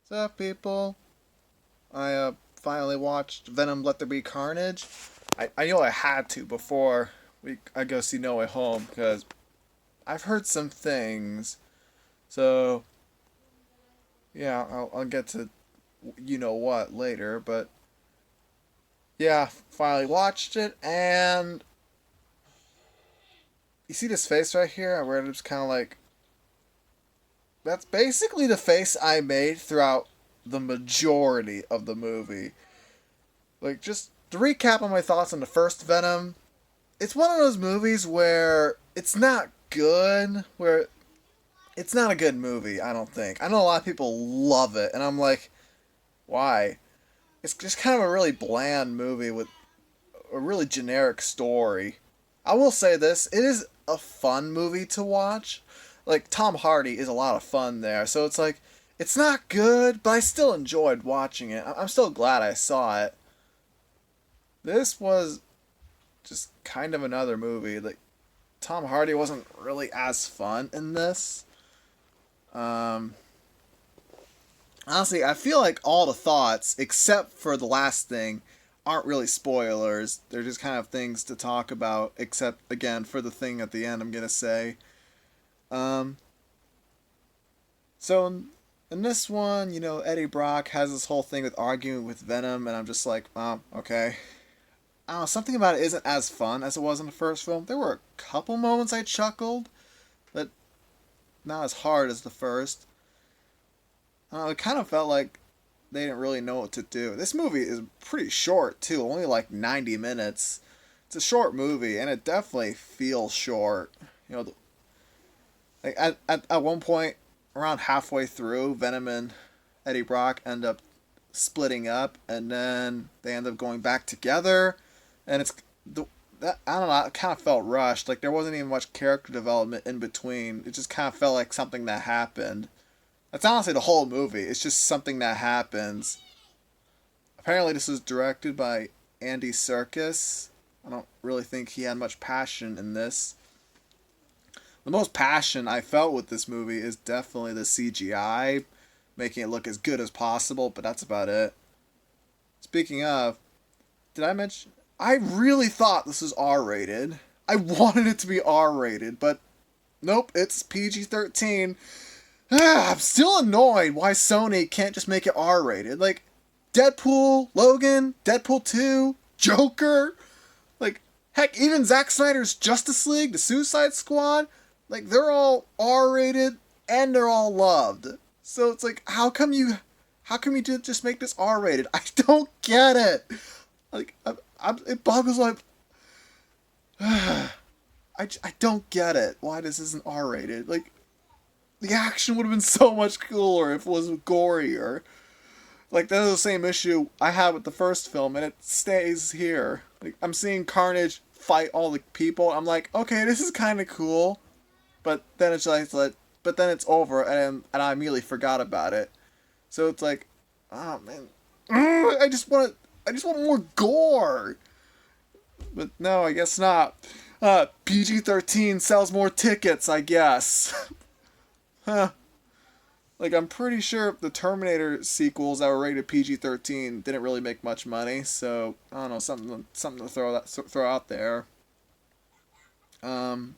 What's up, people? I finally watched Venom Let There Be Carnage. I know I had to before I go see No Way Home because I've heard some things. So, yeah, I'll get to you know what later. But, yeah, finally watched it. And you see this face right here? Where it's kind of like. That's basically the face I made throughout the majority of the movie. Like, just to recap on my thoughts on the first Venom, it's one of those movies where it's not good, where it's not a good movie, I don't think. I know a lot of people love it, and I'm like, why? It's just kind of a really bland movie with a really generic story. I will say this, it is a fun movie to watch. Like, Tom Hardy is a lot of fun there, so it's like, it's not good, but I still enjoyed watching it. I'm still glad I saw it. This was just kind of another movie. Like, Tom Hardy wasn't really as fun in this. Um, Honestly, I feel like all the thoughts, except for the last thing, aren't really spoilers. They're just kind of things to talk about, except, again, for the thing at the end I'm going to say. Um, so in this one, Eddie Brock has this whole thing with arguing with Venom, and I'm just like, oh, okay. I don't know, something about it isn't as fun as it was in the first film. There were a couple moments I chuckled, but not as hard as the first. I don't know, it kind of felt like they didn't really know what to do. This movie is pretty short, too, only like 90 minutes. It's a short movie, and it definitely feels short. You know, like at one point, around halfway through, Venom and Eddie Brock end up splitting up, and then they end up going back together, and it's the that I don't know. It kind of felt rushed. Like there wasn't even much character development in between. It just kind of felt like something that happened. That's honestly the whole movie. It's just something that happens. Apparently, this was directed by Andy Serkis. I don't really think he had much passion in this. The most passion I felt with this movie is definitely the CGI, making it look as good as possible, but that's about it. Speaking of, did I mention? I really thought this was R rated. I wanted it to be R rated, but nope, it's PG 13. I'm still annoyed why Sony can't just make it R rated. Like, Deadpool, Logan, Deadpool 2, Joker, like, heck, even Zack Snyder's Justice League, the Suicide Squad, like, they're all R rated and they're all loved. So it's like, how come you did just make this R rated? I don't get it. Like, it boggles my. I don't get it. Why this isn't R rated? Like, the action would have been so much cooler if it was gorier. Like, that's the same issue I had with the first film, and it stays here. Like, I'm seeing Carnage fight all the people. I'm like, okay, this is kind of cool, but then but then it's over, and I immediately forgot about it. So it's like, oh man, I just want more gore. But no, I guess not. PG-13 sells more tickets, I guess. Huh. Like, I'm pretty sure the Terminator sequels that were rated PG-13 didn't really make much money, so I don't know, something to throw out there. Um,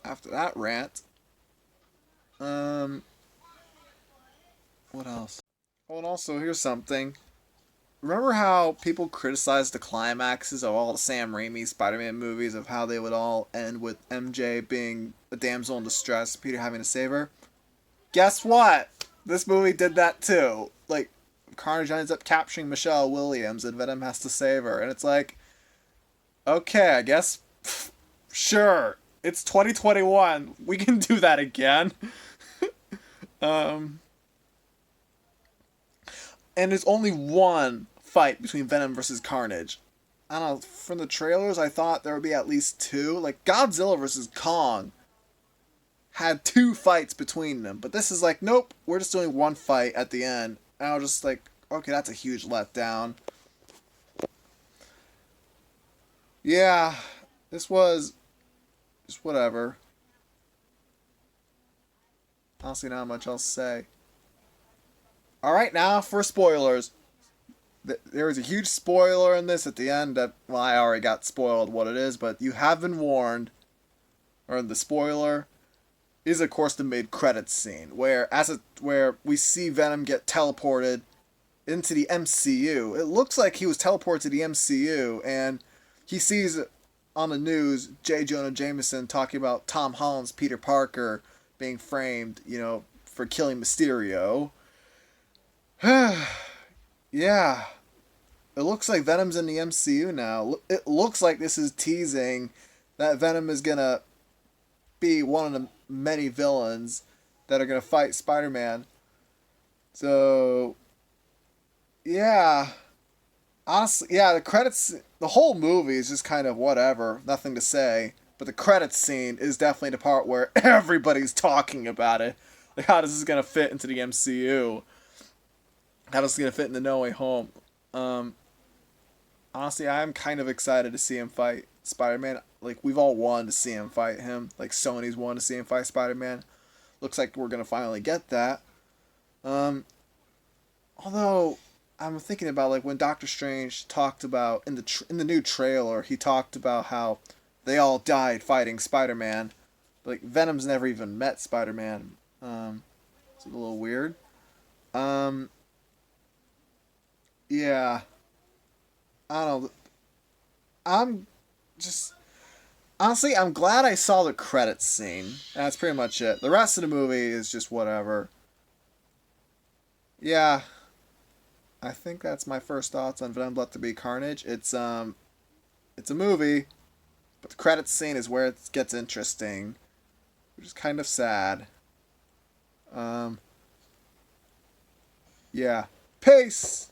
After that rant, um, what else? Oh, and also here's something. Remember how people criticized the climaxes of all the Sam Raimi Spider-Man movies of how they would all end with MJ being a damsel in distress, Peter having to save her? Guess what? This movie did that too. Like, Carnage ends up capturing Michelle Williams and Venom has to save her. And it's like, okay, I guess, sure. It's 2021. We can do that again. um, and there's only one fight between Venom versus Carnage. I don't know, from the trailers, I thought there would be at least two. Like, Godzilla versus Kong had two fights between them. But this is like, nope, we're just doing one fight at the end. And I was just like, okay, that's a huge letdown. Yeah, this was just whatever. Honestly, not much else to say. All right, now for spoilers. There is a huge spoiler in this at the end that, well, I already got spoiled what it is, but you have been warned, or the spoiler is of course the mid-credits scene where we see Venom get teleported into the MCU. It looks like he was teleported to the MCU, and he sees on the news J. Jonah Jameson talking about Tom Holland's Peter Parker being framed, for killing Mysterio. Yeah, it looks like Venom's in the MCU now. It looks like this is teasing that Venom is gonna be one of the many villains that are gonna fight Spider-Man. So, yeah, honestly, yeah, the whole movie is just kind of whatever, nothing to say. But the credits scene is definitely the part where everybody's talking about it. Like, how does this gonna fit into the MCU? How does it gonna fit into No Way Home? Um, Honestly, I'm kind of excited to see him fight Spider-Man. Like, we've all wanted to see him fight him. Like, Sony's wanted to see him fight Spider-Man. Looks like we're gonna finally get that. Um, Although I'm thinking about, like, when Doctor Strange talked about in the new trailer, he talked about how they all died fighting Spider-Man. Like, Venom's never even met Spider-Man. It's a little weird. Um, yeah, I don't know. I'm just honestly, I'm glad I saw the credits scene. That's pretty much it. The rest of the movie is just whatever. Yeah, I think that's my first thoughts on Venom Let There Be Carnage. It's a movie, but the credits scene is where it gets interesting, which is kind of sad. Um, yeah. Peace.